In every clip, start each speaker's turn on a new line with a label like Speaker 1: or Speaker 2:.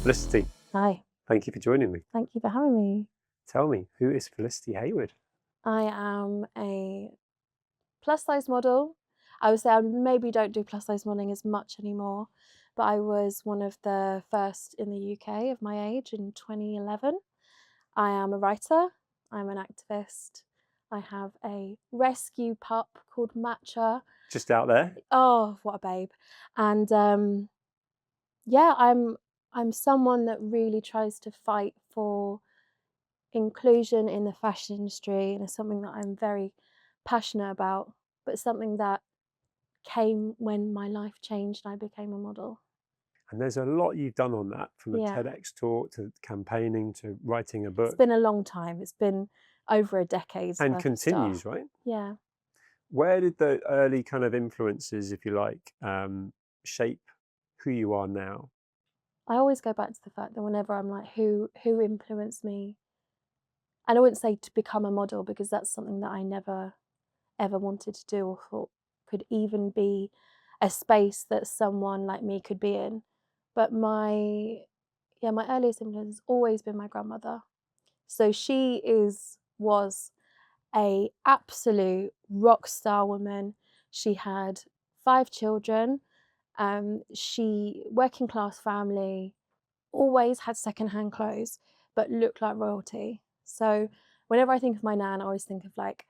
Speaker 1: Felicity,
Speaker 2: Hi,
Speaker 1: thank you for joining me.
Speaker 2: thank you for having me.
Speaker 1: Tell me, who is Felicity Hayward?
Speaker 2: I am a plus size model. I would say I maybe don't do plus size modeling as much anymore, but I was one of the first in the UK of my age in 2011. I am a writer, I'm an activist. I have a rescue pup called Matcha.
Speaker 1: Just out there.
Speaker 2: Oh, what a babe. And yeah, I'm someone that really tries to fight for inclusion in the fashion industry, and it's something that I'm very passionate about, but something that came when my life changed and I became a model.
Speaker 1: And there's a lot you've done on that, from a
Speaker 2: Yeah,
Speaker 1: TEDx talk to campaigning to writing a
Speaker 2: it's
Speaker 1: book,
Speaker 2: been a long time. It's been over a decade's
Speaker 1: and
Speaker 2: worth of stuff.
Speaker 1: continues, right?
Speaker 2: Yeah,
Speaker 1: Where did the early kind of influences, if you like, shape who you are now?
Speaker 2: I always go back to the fact that whenever I'm like, who influenced me, and I wouldn't say to become a model because that's something that I never ever wanted to do or thought could even be a space that someone like me could be in. But my earliest influence has always been my grandmother. So was a absolute rock star woman. She had 5 children. She working class family, always had secondhand clothes, but looked like royalty. So whenever I think of my nan, I always think of like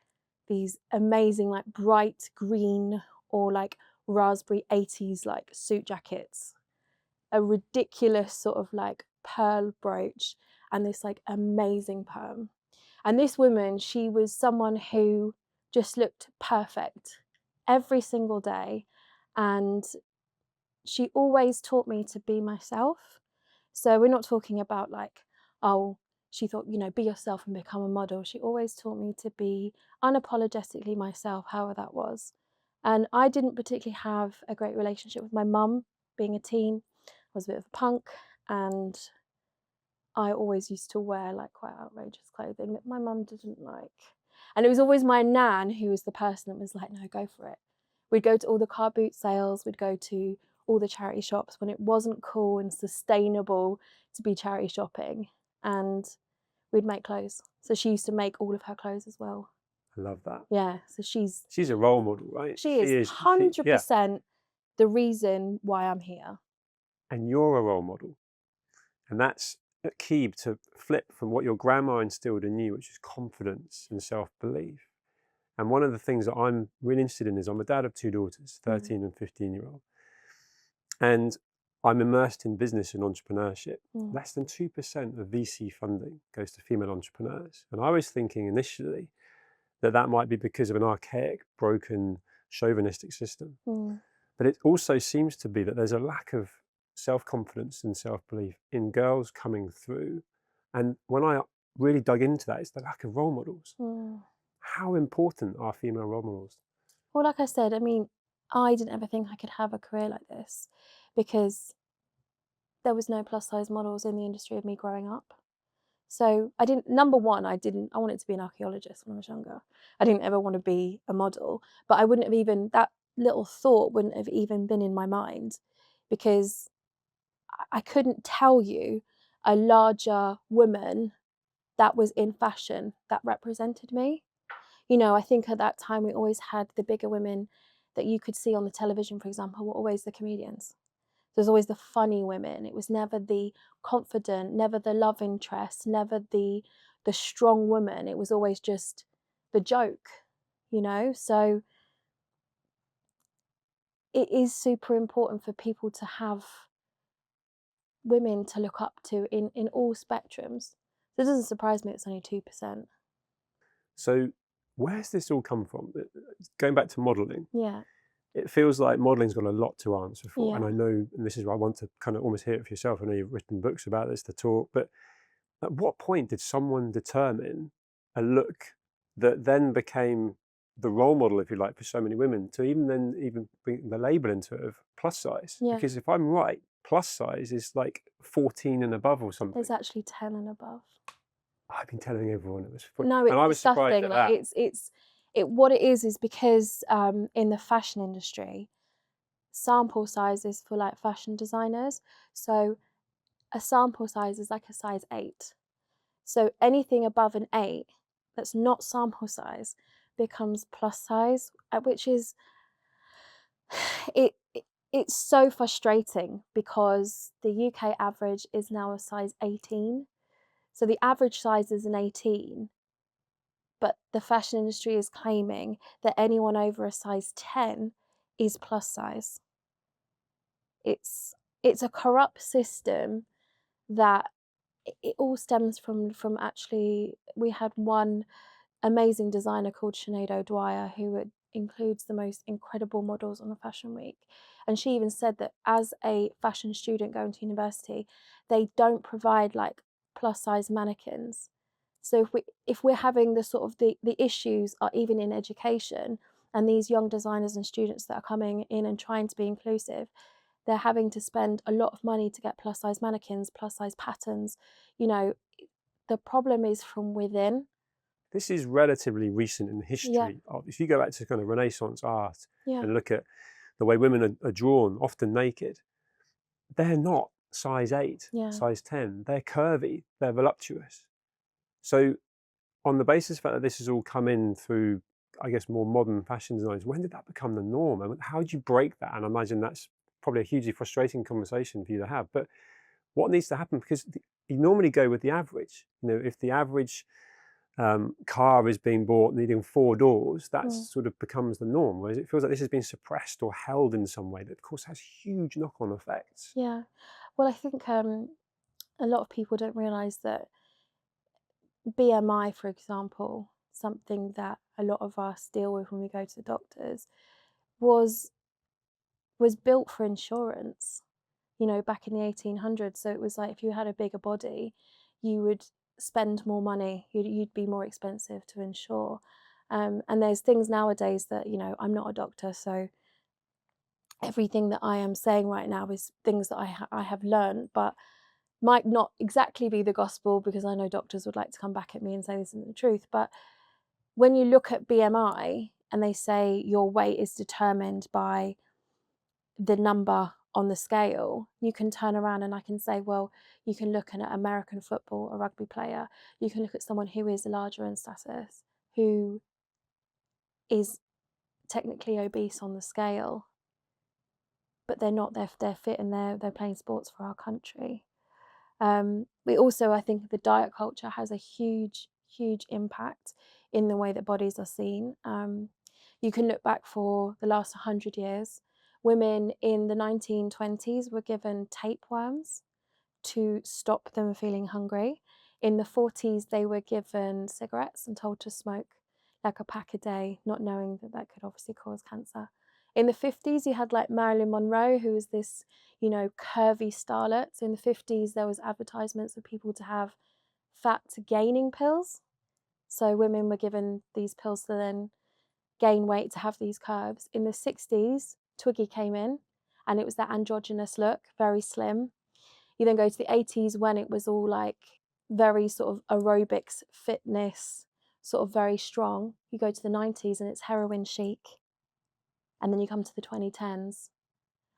Speaker 2: these amazing, like bright green or like raspberry 80s like suit jackets, a ridiculous sort of like pearl brooch, and this like amazing perm. And this woman, she was someone who just looked perfect every single day. And she always taught me to be myself. So we're not talking about like, oh, she thought, be yourself and become a model. She always taught me to be unapologetically myself, however that was. And I didn't particularly have a great relationship with my mum being a teen. I was a bit of a punk, and I always used to wear like quite outrageous clothing that my mum didn't like. And it was always my nan who was the person that was like, no, go for it. We'd go to all the car boot sales, we'd go to all the charity shops when it wasn't cool and sustainable to be charity shopping. And we'd make clothes. So she used to make all of her clothes as well.
Speaker 1: I love that.
Speaker 2: Yeah. So she's
Speaker 1: She's a role model, right?
Speaker 2: she is
Speaker 1: Yeah.
Speaker 2: 100% the reason why I'm here.
Speaker 1: And you're a role model. And that's key to flip from what your grandma instilled in you, which is confidence and self-belief. And one of the things that I'm really interested in is I'm a dad of 2 daughters, 13 and 15-year-old. And I'm immersed in business and entrepreneurship. Less than 2% of VC funding goes to female entrepreneurs. And I was thinking initially that that might be because of an archaic, broken, chauvinistic system. But it also seems to be that there's a lack of self-confidence and self-belief in girls coming through. And when I really dug into that, it's the lack of role models. How important are female role models?
Speaker 2: Well, like I said, I mean, I didn't ever think I could have a career like this because there was no plus size models in the industry of me growing up. So I didn't, number one, I wanted to be an archaeologist when I was younger. I didn't ever want to be a model, but I wouldn't have even, that little thought wouldn't have even been in my mind because I couldn't tell you a larger woman that was in fashion that represented me. I think at that time we always had the bigger women that you could see on the television, for example, were always the comedians. There's always the funny women. It was never the confident, never the love interest, never the strong woman. It was always just the joke. So it is super important for people to have women to look up to in all spectrums. So it doesn't surprise me it's only 2%.
Speaker 1: So where's this all come from? Going back to modeling,
Speaker 2: Yeah.
Speaker 1: it feels like modeling's got a lot to answer for. And
Speaker 2: Yeah.
Speaker 1: I know, and this is why I want to kind of almost hear it for yourself. I know you've written books about this, to talk, but at what point did someone determine a look that then became the role model, if you like, for so many women, to even bring the label into it of plus size?
Speaker 2: Yeah.
Speaker 1: Because if I'm right, plus size is like 14 and above or something.
Speaker 2: There's actually 10 and above.
Speaker 1: I've been telling everyone it was 14.
Speaker 2: No,
Speaker 1: And
Speaker 2: it's
Speaker 1: I was surprised
Speaker 2: disgusting.
Speaker 1: at
Speaker 2: Like
Speaker 1: that.
Speaker 2: what it is because in the fashion industry, sample sizes for like fashion designers. So a sample size is like a size 8. So anything above an 8 that's not sample size becomes plus size, which is it's so frustrating because the UK average is now a size 18. So the average size is an 18, but the fashion industry is claiming that anyone over a size 10 is plus size. It's a corrupt system that it all stems from actually we had one amazing designer called Sinead O'Dwyer who includes the most incredible models on a fashion week. And she even said that as a fashion student going to university, they don't provide like plus size mannequins. So if we're having the sort of the issues are even in education, and these young designers and students that are coming in and trying to be inclusive, they're having to spend a lot of money to get plus size mannequins, plus size patterns. You know, the problem is from within.
Speaker 1: This is relatively recent in the
Speaker 2: Yeah,
Speaker 1: history of, if you go back to kind of Renaissance art
Speaker 2: yeah,
Speaker 1: and look at the way women are drawn, often naked, they're not size 8,
Speaker 2: yeah,
Speaker 1: size 10. They're curvy, they're voluptuous. So on the basis of the fact that this has all come in through, I guess, more modern fashion designers, when did that become the norm? And how do you break that? And I imagine that's probably a hugely frustrating conversation for you to have. But what needs to happen? Because you normally go with the average. If the average car is being bought needing 4 doors, that
Speaker 2: mm,
Speaker 1: sort of becomes the norm. Whereas it feels like this has been suppressed or held in some way that, of course, has huge knock-on effects.
Speaker 2: yeah. Well, I think a lot of people don't realise that BMI, for example, something that a lot of us deal with when we go to the doctors, was was built for insurance, back in the 1800s. So it was like if you had a bigger body, you would spend more money, you'd be more expensive to insure. And there's things nowadays that, I'm not a doctor, so everything that I am saying right now is things that I have learned, but might not exactly be the gospel because I know doctors would like to come back at me and say this isn't the truth. But when you look at BMI and they say your weight is determined by the number on the scale, you can turn around and I can say, well, you can look at American football, a rugby player, you can look at someone who is larger in status, who is technically obese on the scale, but they're not, they're fit and they're playing sports for our country. We also, I think the diet culture has a huge, huge impact in the way that bodies are seen. You can look back for the last 100 years. Women in the 1920s were given tapeworms to stop them feeling hungry. In the 40s, they were given cigarettes and told to smoke like a pack a day, not knowing that that could obviously cause cancer. In the 50s, you had like Marilyn Monroe, who was this, curvy starlet. So in the 50s, there was advertisements for people to have fat gaining pills. So women were given these pills to then gain weight to have these curves. In the 60s, Twiggy came in and it was that androgynous look, very slim. You then go to the 80s when it was all like very sort of aerobics, fitness, sort of very strong. You go to the 90s and it's heroin chic. And then you come to the 2010s.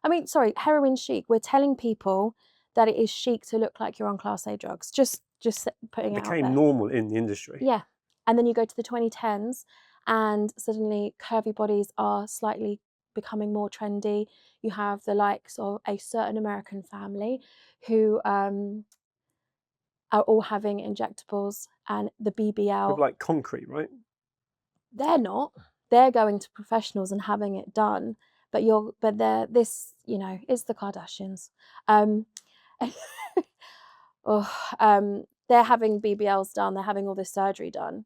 Speaker 2: I mean, sorry, heroin chic. We're telling people that it is chic to look like you're on Class A drugs. Just putting
Speaker 1: It
Speaker 2: it out
Speaker 1: became
Speaker 2: there.
Speaker 1: normal in the industry.
Speaker 2: Yeah. And then you go to the 2010s and suddenly curvy bodies are slightly becoming more trendy. You have the likes of a certain American family who are all having injectables and the
Speaker 1: With
Speaker 2: BBL.
Speaker 1: like concrete, right?
Speaker 2: They're not. They're going to professionals and having it done. But they're this, it's the Kardashians. Um, oh, they're having BBLs done, they're having all this surgery done,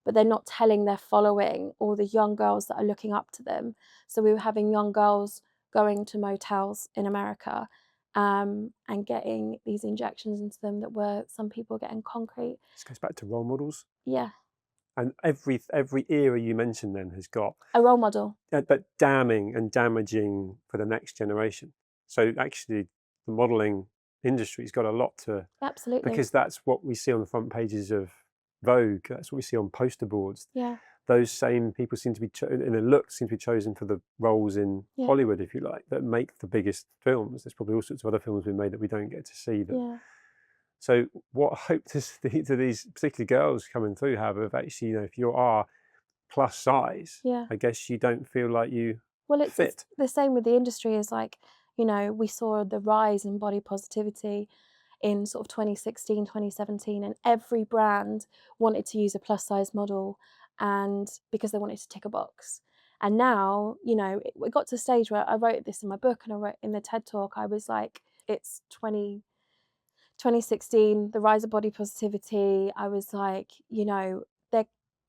Speaker 2: but they're not telling their following or the young girls that are looking up to them. So we were having young girls going to motels in America and getting these injections into them that were some people getting concrete.
Speaker 1: This goes back to role models.
Speaker 2: Yeah,
Speaker 1: And every era you mentioned then has got,
Speaker 2: a role model.
Speaker 1: but damning and damaging for the next generation. So actually, the modelling industry's got a lot to,
Speaker 2: Absolutely.
Speaker 1: because that's what we see on the front pages of Vogue. That's what we see on poster boards.
Speaker 2: Yeah.
Speaker 1: those same people seem to be in a look seem to be chosen for the roles in
Speaker 2: Yeah.
Speaker 1: Hollywood, if you like, that make the biggest films. There's probably all sorts of other films being made that we don't get to see them.
Speaker 2: Yeah.
Speaker 1: So what hope does do these particularly girls coming through have of actually, if you are plus size,
Speaker 2: Yeah.
Speaker 1: I guess you don't feel like you
Speaker 2: Well, it's
Speaker 1: fit.
Speaker 2: the same with the industry as like, we saw the rise in body positivity in sort of 2016, 2017, and every brand wanted to use a plus size model and because they wanted to tick a box. And now, it got to a stage where I wrote this in my book and I wrote in the TED talk, I was like, it's 2016, the rise of body positivity. I was like,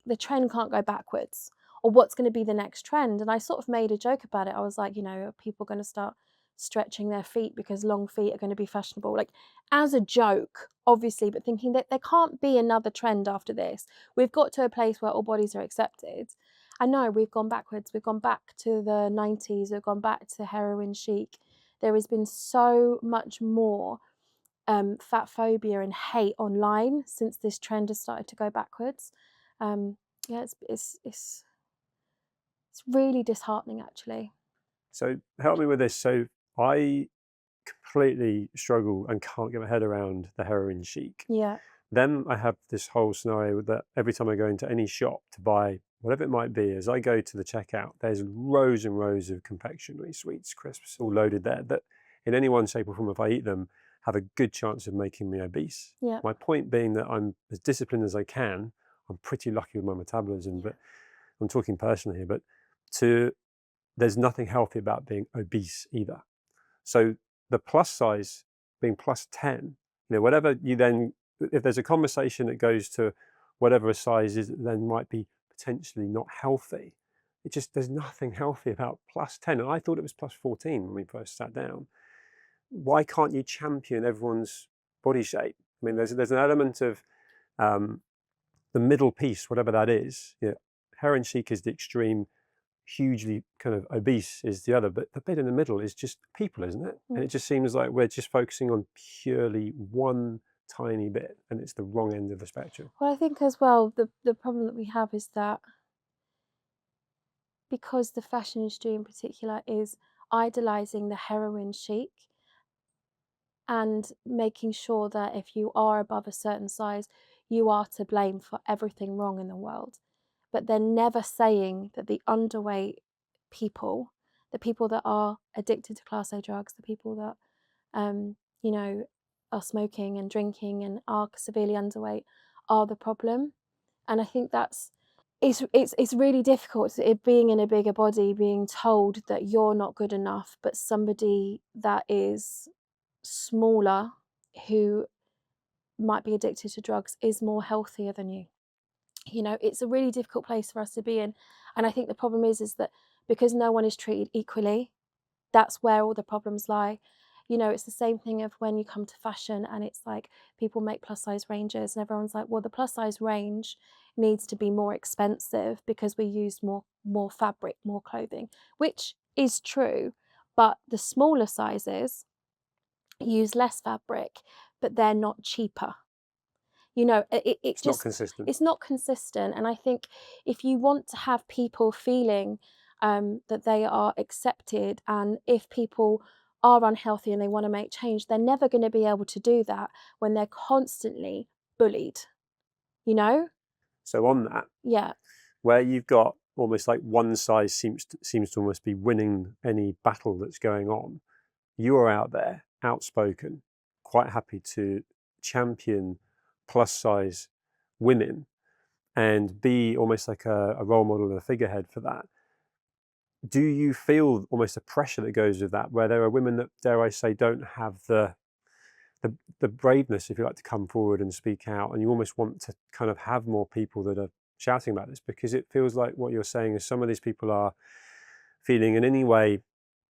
Speaker 2: the trend can't go backwards, or what's going to be the next trend? And I sort of made a joke about it. I was like, are people going to start stretching their feet because long feet are going to be fashionable? Like, as a joke, obviously, but thinking that there can't be another trend after this. We've got to a place where all bodies are accepted. I know we've gone backwards. We've gone back to the 90s. We've gone back to heroin chic. There has been so much more fat phobia and hate online since this trend has started to go backwards. Yeah, it's really disheartening actually.
Speaker 1: So help me with this. So I completely struggle and can't get my head around the heroin chic.
Speaker 2: Yeah,
Speaker 1: Then I have this whole scenario that every time I go into any shop to buy whatever it might be, as I go to the checkout, there's rows and rows of confectionery, sweets, crisps, all loaded there that in any one shape or form, if I eat them, have a good chance of making me obese.
Speaker 2: yeah,
Speaker 1: My point being that I'm as disciplined as I can. I'm pretty lucky with my metabolism,
Speaker 2: yeah,
Speaker 1: but I'm talking personally here, but to there's nothing healthy about being obese either. So the plus size being plus 10, whatever you then, if there's a conversation that goes to whatever a size is, that then might be potentially not healthy. There's nothing healthy about plus 10. And I thought it was plus 14 when we first sat down. Why can't you champion everyone's body shape? I mean, there's an element of um, the middle piece, whatever that is. Heron chic is the extreme, hugely kind of obese is the other, but the bit in the middle is just people, isn't it? And
Speaker 2: mm.
Speaker 1: it just seems like we're just focusing on purely one tiny bit, and it's the wrong end of the spectrum.
Speaker 2: Well, I think as well the problem that we have is that because the fashion industry in particular is idolizing the heroin chic and making sure that if you are above a certain size, you are to blame for everything wrong in the world. But they're never saying that the underweight people, the people that are addicted to Class A drugs, the people that, um, you know, are smoking and drinking and are severely underweight are the problem. And I think it's really difficult being in a bigger body, being told that you're not good enough, but somebody that is smaller who might be addicted to drugs is more healthier than you. It's a really difficult place for us to be in. And I think the problem is that because no one is treated equally, that's where all the problems lie. It's the same thing of when you come to fashion and it's like people make plus size ranges and everyone's like, well, the plus size range needs to be more expensive because we use more fabric, more clothing, which is true. But the smaller sizes use less fabric, but they're not cheaper. It
Speaker 1: It's not
Speaker 2: just
Speaker 1: consistent.
Speaker 2: it's not consistent. And I think if you want to have people feeling that they are accepted, and if people are unhealthy and they want to make change, they're never going to be able to do that when they're constantly bullied. You know?
Speaker 1: So on that,
Speaker 2: Yeah,
Speaker 1: where you've got almost like one size seems to almost be winning any battle that's going on, you are out there, outspoken, quite happy to champion plus size women and be almost like a role model and a figurehead for that. Do you feel almost a pressure that goes with that, where there are women that, dare I say, don't have the braveness, if you like, to come forward and speak out, and you almost want to kind of have more people that are shouting about this, because it feels like what you're saying is some of these people are feeling in any way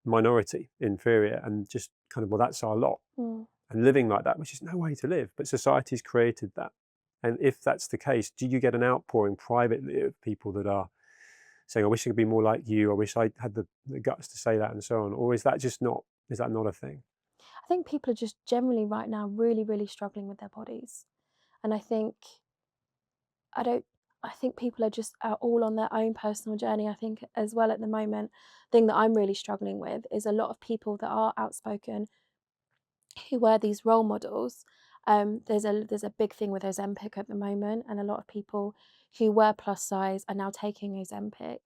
Speaker 1: minority, inferior, and just kind of, well, that's our lot,
Speaker 2: mm.
Speaker 1: and living like that, which is no way to live, but society's created that. And if that's the case, do you get an outpouring privately of people that are saying, I wish I could be more like you, I wish I had the guts to say that, and so on? Or is that not a thing?
Speaker 2: I think people are just generally right now really, really struggling with their bodies, and I think I don't. I think people are all on their own personal journey. I think as well at the moment, thing that I'm really struggling with is a lot of people that are outspoken who were these role models. There's a big thing with Ozempic at the moment, and a lot of people who were plus size are now taking Ozempic,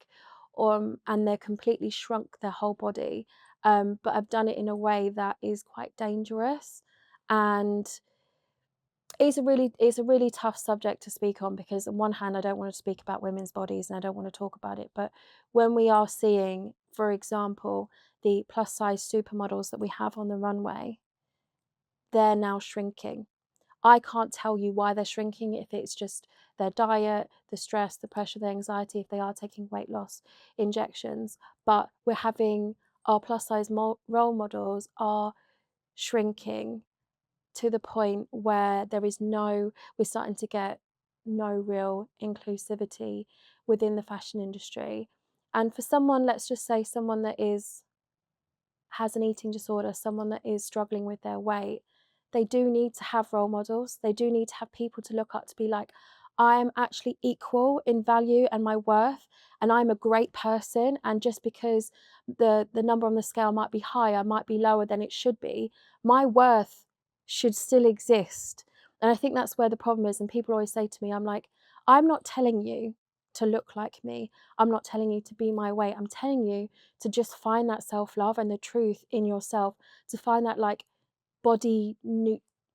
Speaker 2: and they're completely shrunk their whole body, but have done it in a way that is quite dangerous, and it's a really tough subject to speak on because on one hand I don't want to speak about women's bodies and I don't want to talk about it, but when we are seeing, for example, the plus size supermodels that we have on the runway, they're now shrinking. I can't tell you why they're shrinking, if it's just their diet, the stress, the pressure, the anxiety, if they are taking weight loss injections, but we're having our plus size role models are shrinking to the point where we're starting to get no real inclusivity within the fashion industry. And for someone, let's just say someone that has an eating disorder, someone that is struggling with their weight, they do need to have role models. They do need to have people to look up to be like, I am actually equal in value and my worth, and I'm a great person. And just because the number on the scale might be higher, might be lower than it should be, my worth should still exist. And I think that's where the problem is. And people always say to me, I'm like, I'm not telling you to look like me. I'm not telling you to be my weight. I'm telling you to just find that self-love and the truth in yourself, to find that like body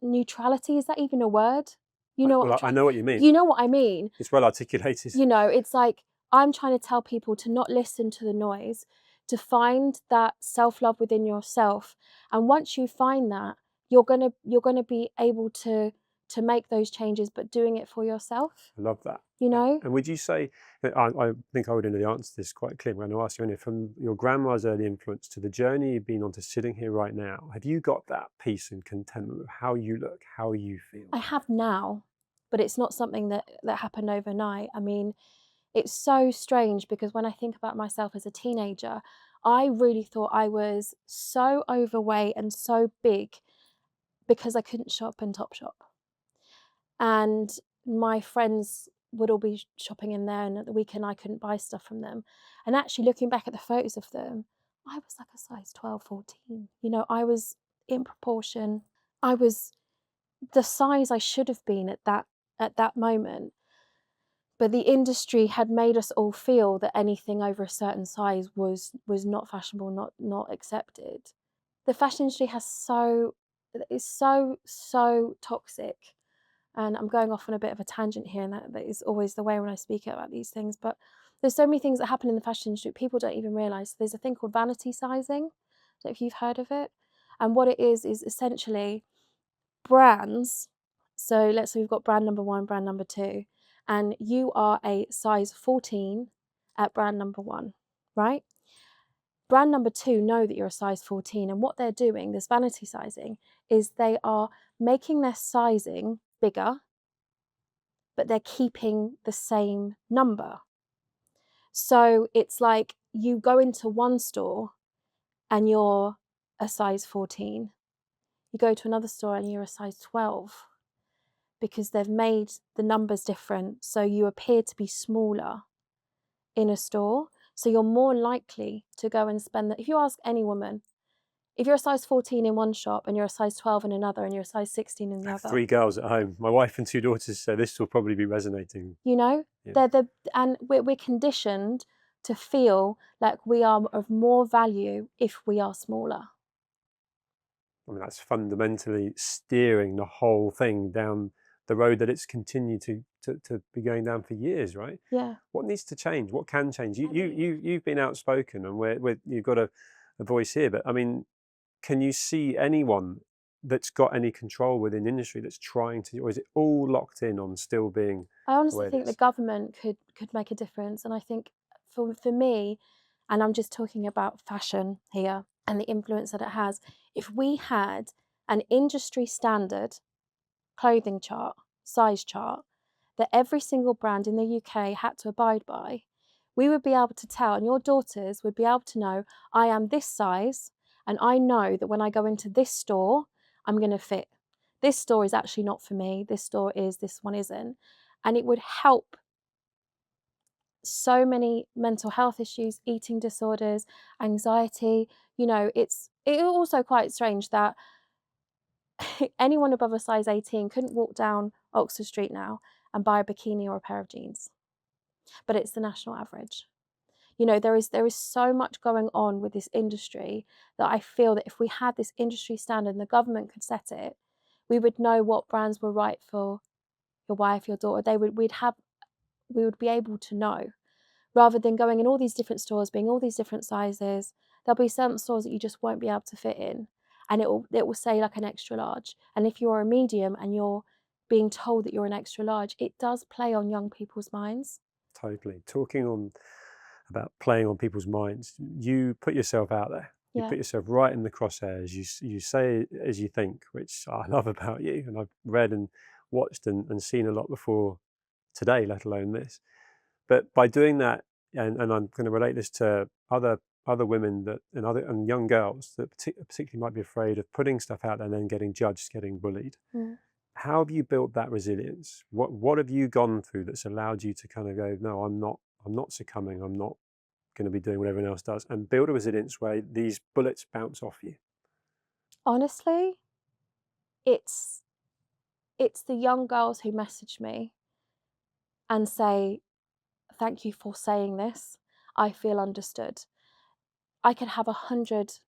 Speaker 2: neutrality. Is that even a word? You know what
Speaker 1: Well, I know what you mean.
Speaker 2: you know what I mean.
Speaker 1: It's well articulated.
Speaker 2: It's like I'm trying to tell people to not listen to the noise, to find that self-love within yourself. And once you find that, you're gonna be able to make those changes, but doing it for yourself,
Speaker 1: I love that.
Speaker 2: you know?
Speaker 1: And would you say, I think I would know the answer to this quite clear. I'm going to ask you, Anya, from your grandma's early influence to the journey you've been on to sitting here right now, have you got that peace and contentment with how you look, how you feel?
Speaker 2: I have now, but it's not something that happened overnight. I mean, it's so strange because when I think about myself as a teenager, I really thought I was so overweight and so big because I couldn't shop in Topshop. And my friends would all be shopping in there, and at the weekend I couldn't buy stuff from them. And actually looking back at the photos of them, I was like a size 12, 14. I was in proportion. I was the size I should have been at that moment. But the industry had made us all feel that anything over a certain size was not fashionable, not accepted. The fashion industry is so toxic. And I'm going off on a bit of a tangent here, and that is always the way when I speak about these things. But there's so many things that happen in the fashion industry people don't even realise. There's a thing called vanity sizing. I don't know if you've heard of it. And what it is essentially brands. So let's say we've got brand number 1, brand number 2, and you are a size 14 at brand number 1, right? Brand number 2 know that you're a size 14, and what they're doing, this vanity sizing, is they are making their sizing bigger, but they're keeping the same number. So it's like you go into one store and you're a size 14. You go to another store and you're a size 12 because they've made the numbers different. So you appear to be smaller in a store. So you're more likely to go and spend that. If you ask any woman, if you're a size 14 in one shop and you're a size 12 in another and you're a size 16 in the
Speaker 1: I have
Speaker 2: other,
Speaker 1: 3 girls at home, my wife and 2 daughters, so this will probably be resonating. Yeah.
Speaker 2: and we're conditioned to feel like we are of more value if we are smaller.
Speaker 1: I mean, that's fundamentally steering the whole thing down the road that it's continued to be going down for years, right?
Speaker 2: Yeah.
Speaker 1: What needs to change? What can change? You've been outspoken, and you've got a voice here. But I mean, can you see anyone that's got any control within industry that's trying to, or is it all locked in on still being
Speaker 2: I
Speaker 1: the
Speaker 2: honestly
Speaker 1: way it
Speaker 2: think the
Speaker 1: is?
Speaker 2: government could make a difference, and I think for me, and I'm just talking about fashion here and the influence that it has, if we had an industry standard clothing chart, size chart, that every single brand in the UK had to abide by, we would be able to tell, and your daughters would be able to know, I am this size, and I know that when I go into this store, I'm going to fit. This store is actually not for me. This store is, this one isn't. And it would help so many mental health issues, eating disorders, anxiety. You know, it's also quite strange that anyone above a size 18 couldn't walk down Oxford Street now and buy a bikini or a pair of jeans, but it's the national average. You know, there is so much going on with this industry that I feel that if we had this industry standard and the government could set it, we would know what brands were right for your wife, your daughter. We would be able to know, rather than going in all these different stores, being all these different sizes. There'll be certain stores that you just won't be able to fit in, and it will say like an extra large. And if you're a medium and you're being told that you're an extra large, it does play on young people's minds.
Speaker 1: Totally. Talking on about playing on people's minds, you put yourself out there. You
Speaker 2: Yeah.
Speaker 1: put yourself right in the crosshairs. You say as you think, which I love about you. And I've read and watched and seen a lot before today, let alone this. But by doing that, and I'm going to relate this to other women that and young girls that particularly might be afraid of putting stuff out there and then getting judged, getting bullied.
Speaker 2: Mm.
Speaker 1: How have you built that resilience? What have you gone through that's allowed you to kind of go, no, I'm not succumbing. I'm not going to be doing what everyone else does, and build a resilience where these bullets bounce off you.
Speaker 2: Honestly, it's it's the young girls who message me and say, "Thank you for saying this. I feel understood." I could have a hundred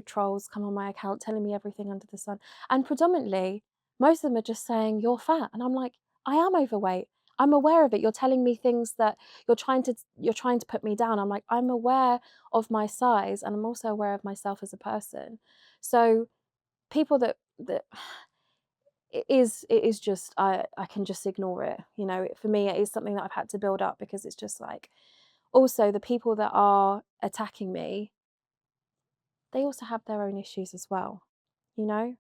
Speaker 2: trolls come on my account telling me everything under the sun. And predominantly, most of them are just saying, "You're fat." And I'm like, "I am overweight. I'm aware of it. You're telling me things that you're trying to put me down." I'm like, "I'm aware of my size, and I'm also aware of myself as a person." So people that it is just I can just ignore it. You know, for me it is something that I've had to build up, because it's just like, also the people that are attacking me, they also have their own issues as well, you know?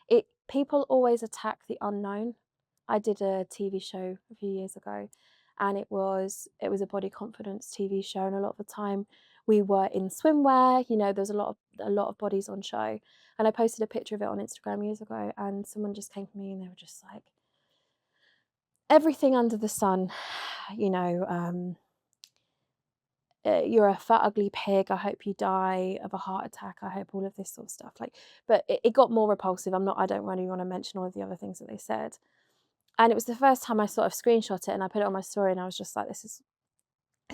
Speaker 2: It People always attack the unknown. I did a TV show a few years ago, and it was a body confidence TV show, and a lot of the time we were in swimwear. You know, there's a lot of bodies on show. And I posted a picture of it on Instagram years ago, and someone just came to me and they were just like, everything under the sun, you know, you're a fat ugly pig, I hope you die of a heart attack, I hope, all of this sort of stuff. Like, but it got more repulsive. I don't really want to mention all of the other things that they said. And it was the first time I sort of screenshot it and I put it on my story, and I was just like, this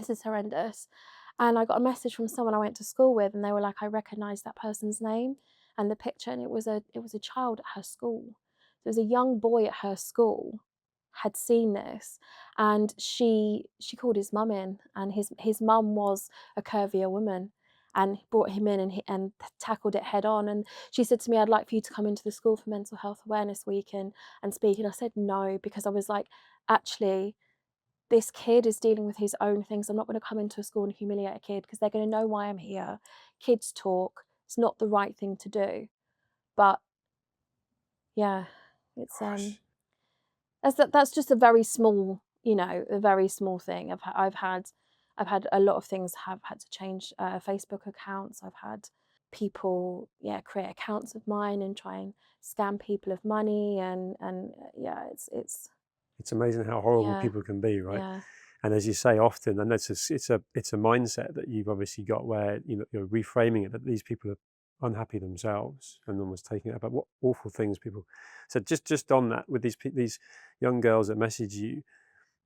Speaker 2: is horrendous. And I got a message from someone I went to school with, and they were like, I recognise that person's name and the picture, and it was a child at her school. There was a young boy at her school had seen this, and she called his mum in, and his mum was a curvier woman, and brought him in, and tackled it head on. And she said to me, "I'd like for you to come into the school for Mental Health Awareness Week and speak." And I said no, because I was like, actually, this kid is dealing with his own things. I'm not going to come into a school and humiliate a kid, because they're going to know why I'm here. Kids talk. It's not the right thing to do. But yeah, it's
Speaker 1: Gosh,
Speaker 2: that's just a very small, a very small thing. I've had a lot of things have had to change. Facebook accounts. I've had people, yeah, create accounts of mine and try and scam people of money, and yeah,
Speaker 1: it's amazing how horrible
Speaker 2: yeah,
Speaker 1: people can be, right?
Speaker 2: yeah.
Speaker 1: And as you say, often, and it's a mindset that you've obviously got, where you're reframing it that these people are unhappy themselves and almost taking it. But what awful things people. So just on that, with these young girls that message you,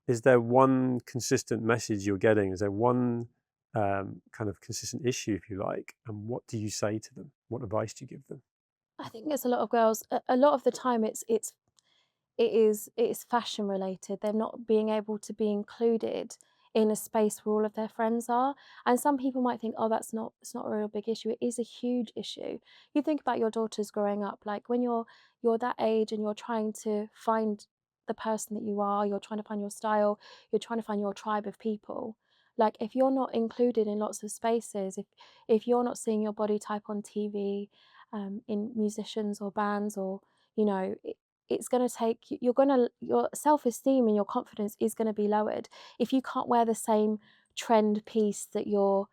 Speaker 1: is there one consistent message you're getting? Is there one kind of consistent issue, if you like? And what do you say to them? What advice do you give them?
Speaker 2: I think it's a lot of girls. A lot of the time, it is fashion related. They're not being able to be included in a space where all of their friends are. And some people might think, oh, it's not a real big issue. It is a huge issue. You think about your daughters growing up, like when you're that age and you're trying to find the person that you are, you're trying to find your style, you're trying to find your tribe of people. Like, if you're not included in lots of spaces, if you're not seeing your body type on TV, in musicians or bands, or you know it's going to take your self-esteem and your confidence is going to be lowered if you can't wear the same trend piece that your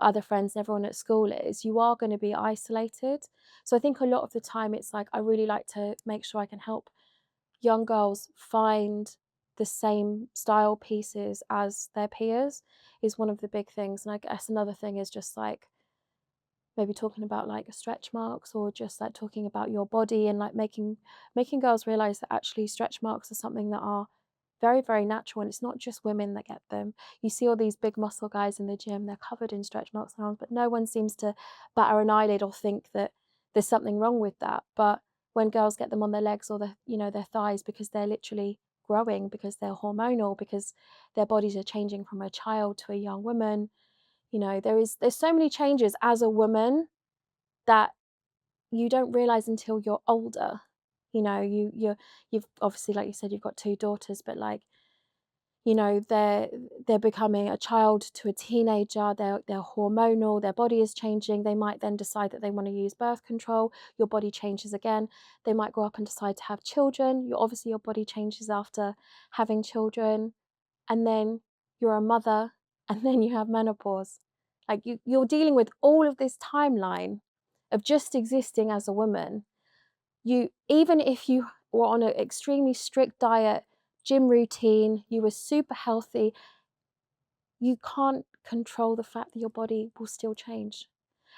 Speaker 2: other friends and everyone at school is. You are going to be isolated. So I think a lot of the time it's like, I really like to make sure I can help young girls find the same style pieces as their peers is one of the big things. And I guess another thing is just like maybe talking about like stretch marks, or just like talking about your body, and like making girls realize that actually stretch marks are something that are very, very natural, and it's not just women that get them. You see all these big muscle guys in the gym, they're covered in stretch marks and arms, but no one seems to batter an eyelid or think that there's something wrong with that. But when girls get them on their legs or their thighs, because they're literally growing, because they're hormonal, because their bodies are changing from a child to a young woman, there's so many changes as a woman that you don't realize until you're older. You've obviously, like you said, you've got 2 daughters, but like, they're becoming a child to a teenager, they're hormonal, their body is changing. They might then decide that they want to use birth control. Your body changes again. They might grow up and decide to have children. Your body changes after having children, and then you're a mother, and then you have menopause. Like you're dealing with all of this timeline of just existing as a woman. Even if you were on an extremely strict diet, gym routine, you were super healthy, you can't control the fact that your body will still change.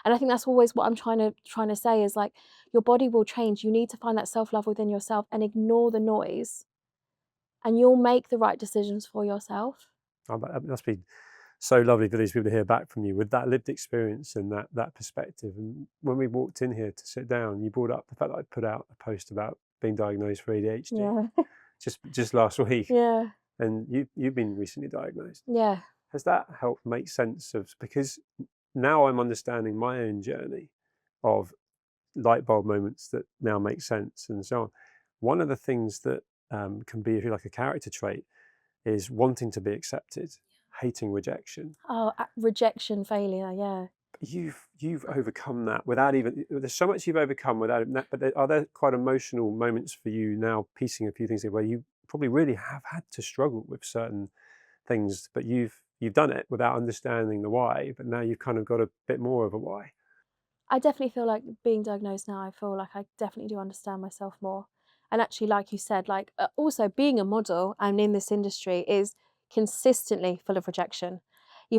Speaker 2: And I think that's always what I'm trying to say is like, your body will change. You need to find that self-love within yourself and ignore the noise, and you'll make the right decisions for yourself.
Speaker 1: Oh, that must be so lovely for these people to hear back from you with that lived experience and that perspective. And when we walked in here to sit down, you brought up the fact that I put out a post about being diagnosed for ADHD
Speaker 2: Yeah.
Speaker 1: just last week,
Speaker 2: Yeah.
Speaker 1: and you've been recently diagnosed.
Speaker 2: Yeah.
Speaker 1: Has that helped make sense of, because now I'm understanding my own journey of light bulb moments that now make sense and so on. One of the things that can be, if you like, a character trait is wanting to be accepted, hating rejection.
Speaker 2: Oh, rejection, failure, yeah.
Speaker 1: You've overcome that without even, there's so much you've overcome without that, but are there quite emotional moments for you now, piecing a few things where you probably really have had to struggle with certain things, but you've done it without understanding the why, but now you've kind of got a bit more of a why?
Speaker 2: I definitely feel like being diagnosed now, I feel like I definitely do understand myself more. And actually, like you said, like also being a model and in this industry is consistently full of rejection.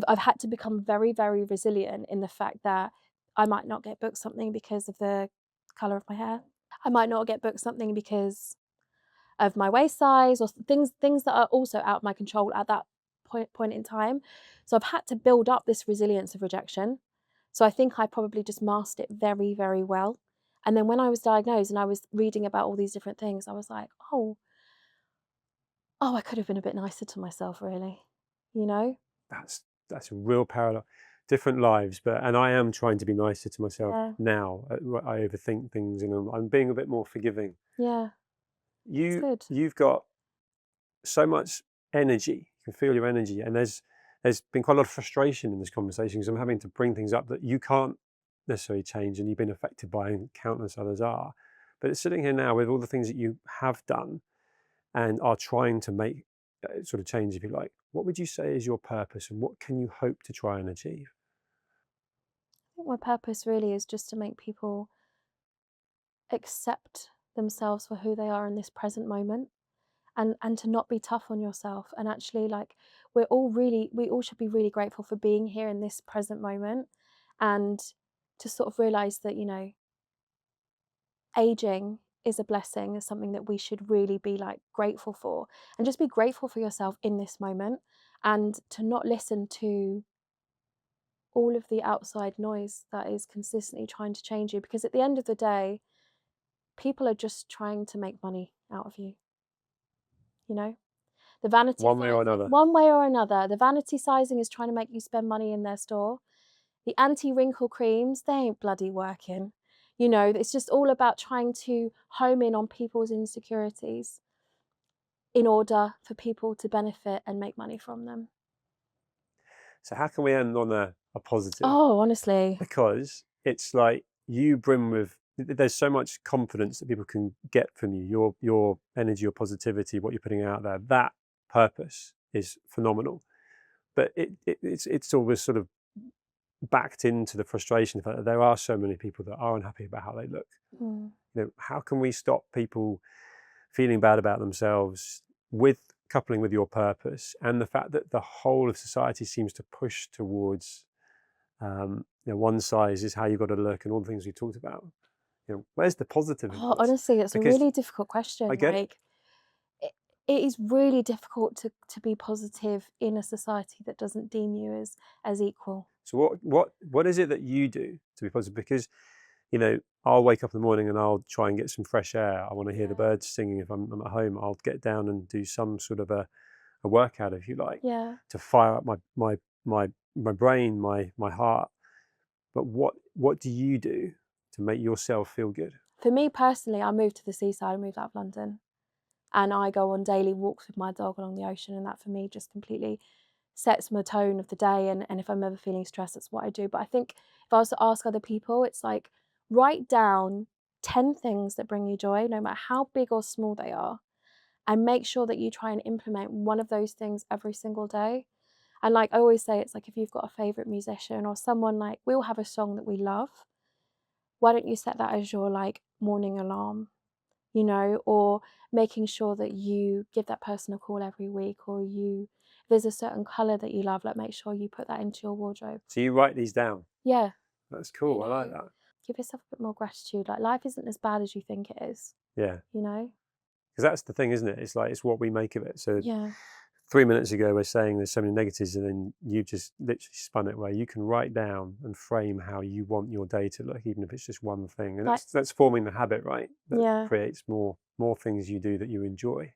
Speaker 2: I've had to become very, very resilient in the fact that I might not get booked something because of the color of my hair. I might not get booked something because of my waist size, or things that are also out of my control at that point in time. So I've had to build up this resilience of rejection. So I think I probably just masked it very, very well. And then when I was diagnosed and I was reading about all these different things, I was like, I could have been a bit nicer to myself, really. You know?
Speaker 1: That's a real parallel, different lives, and I am trying to be nicer to myself
Speaker 2: Yeah.
Speaker 1: now. I overthink things, and I'm being a bit more forgiving.
Speaker 2: Yeah. It's good.
Speaker 1: You've got so much energy. You can feel your energy, and there's been quite a lot of frustration in this conversation because I'm having to bring things up that you can't necessarily change, and you've been affected by, and countless others are. But it's sitting here now with all the things that you have done and are trying to make sort of change, if you like. What would you say is your purpose, and what can you hope to try and achieve?
Speaker 2: I think my purpose really is just to make people accept themselves for who they are in this present moment, and to not be tough on yourself, and actually like we all should be really grateful for being here in this present moment, and to sort of realize that aging is a blessing, is something that we should really be like grateful for, and just be grateful for yourself in this moment, and to not listen to all of the outside noise that is consistently trying to change you, because at the end of the day people are just trying to make money out of you, you know. The vanity
Speaker 1: One way or
Speaker 2: sizing,
Speaker 1: another.
Speaker 2: one way or another, the vanity sizing is trying to make you spend money in their store. The anti-wrinkle creams, they ain't bloody working. It's just all about trying to home in on people's insecurities in order for people to benefit and make money from them.
Speaker 1: So how can we end on a positive?
Speaker 2: Oh, honestly.
Speaker 1: Because it's like you bring with, there's so much confidence that people can get from you, your energy, your positivity, what you're putting out there. That purpose is phenomenal, but it's always sort of backed into the frustration, the fact that there are so many people that are unhappy about how they look.
Speaker 2: Mm.
Speaker 1: How can we stop people feeling bad about themselves with coupling with your purpose and the fact that the whole of society seems to push towards, one size is how you've got to look and all the things we talked about. Where's the positive in
Speaker 2: Oh,
Speaker 1: this?
Speaker 2: honestly, it's a
Speaker 1: Because
Speaker 2: really difficult
Speaker 1: I
Speaker 2: question.
Speaker 1: get it.
Speaker 2: Like, it is really difficult to be positive in a society that doesn't deem you as equal.
Speaker 1: So what is it that you do to be positive? Because I'll wake up in the morning and I'll try and get some fresh air. I want to hear the
Speaker 2: Yeah.
Speaker 1: birds singing. If I'm at home, I'll get down and do some sort of a workout, if you like,
Speaker 2: Yeah.
Speaker 1: to fire up my brain, my heart. But what do you do to make yourself feel good?
Speaker 2: For me personally, I moved to the seaside, I moved out of London, and I go on daily walks with my dog along the ocean, and that for me just completely sets my tone of the day. And if I'm ever feeling stressed, that's what I do. But I think if I was to ask other people, it's like write down 10 things that bring you joy, no matter how big or small they are, and make sure that you try and implement one of those things every single day. And like I always say, it's like if you've got a favorite musician or someone, like we all have a song that we love. Why don't you set that as your like morning alarm, or making sure that you give that person a call every week, or if there's a certain color that you love, like make sure you put that into your wardrobe.
Speaker 1: So you write these down.
Speaker 2: Yeah,
Speaker 1: That's
Speaker 2: you
Speaker 1: cool. I like
Speaker 2: know,
Speaker 1: that.
Speaker 2: give yourself a bit more gratitude. Like life isn't as bad as you think it is,
Speaker 1: Yeah,
Speaker 2: you know?
Speaker 1: because that's the thing, isn't it? It's like it's what we make of it. So
Speaker 2: Yeah.
Speaker 1: 3 minutes ago, we're saying there's so many negatives, and then you just literally spun it where you can write down and frame how you want your day to look, even if it's just one thing. And
Speaker 2: Like,
Speaker 1: that's forming the habit, right? That
Speaker 2: yeah.
Speaker 1: creates more things you do that you enjoy.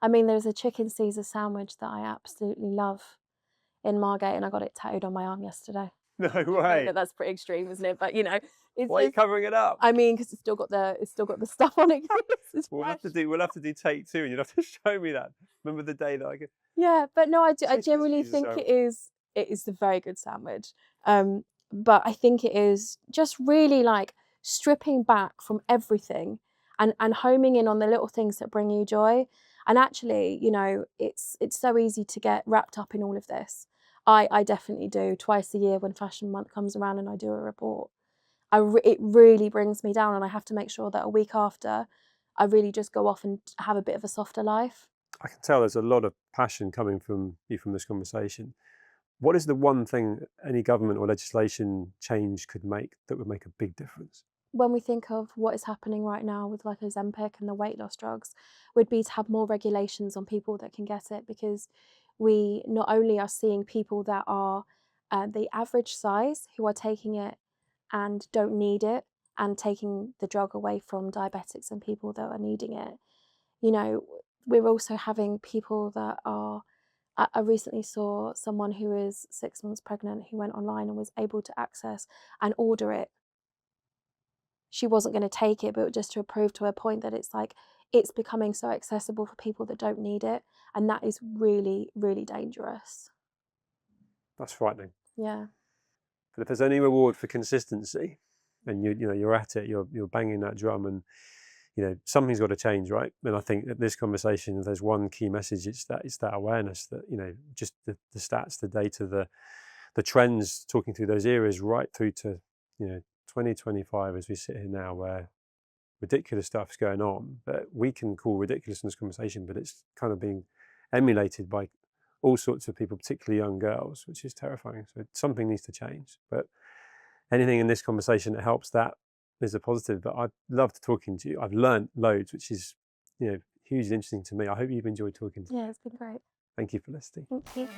Speaker 2: I mean, there's a chicken Caesar sandwich that I absolutely love in Margate, and I got it tattooed on my arm yesterday.
Speaker 1: No
Speaker 2: I know
Speaker 1: way.
Speaker 2: that that's pretty extreme, isn't it? But it's
Speaker 1: Why are you
Speaker 2: just,
Speaker 1: covering it up?
Speaker 2: I mean, because it's still got the stuff on it. It's
Speaker 1: We'll have
Speaker 2: fresh.
Speaker 1: to do take two, and you'll have to show me that. Remember the day that I get
Speaker 2: Yeah, but no, I
Speaker 1: chicken
Speaker 2: generally
Speaker 1: Caesar
Speaker 2: think
Speaker 1: sandwich?
Speaker 2: it is a very good sandwich. But I think it is just really like stripping back from everything and homing in on the little things that bring you joy. And actually, it's so easy to get wrapped up in all of this. I definitely do twice a year when Fashion Month comes around and I do a report. It really brings me down, and I have to make sure that a week after, I really just go off and have a bit of a softer life.
Speaker 1: I can tell there's a lot of passion coming from you from this conversation. What is the one thing any government or legislation change could make that would make a big difference?
Speaker 2: When we think of what is happening right now with like Ozempic and the weight loss drugs, would be to have more regulations on people that can get it, because we not only are seeing people that are the average size who are taking it and don't need it, and taking the drug away from diabetics and people that are needing it. You know, we're also having people that are. I recently saw someone who is 6 months pregnant who went online and was able to access and order it. She wasn't going to take it, but just to prove to her point that it's like it's becoming so accessible for people that don't need it, and that is really, really dangerous.
Speaker 1: That's frightening.
Speaker 2: Yeah.
Speaker 1: But if there's any reward for consistency, and you're at it, you're banging that drum, and something's got to change, right? And I think that this conversation, if there's one key message, it's that awareness that just the stats, the data, the trends, talking through those eras right through to 2025 as we sit here now, where ridiculous stuff's going on that we can call ridiculous in this conversation, but it's kind of being emulated by all sorts of people, particularly young girls, which is terrifying. So something needs to change. But anything in this conversation that helps that is a positive. But I've loved talking to you. I've learned loads, which is hugely interesting to me. I hope you've enjoyed talking to me.
Speaker 2: Yeah, it's been great.
Speaker 1: Thank you, Felicity.
Speaker 2: Thank you.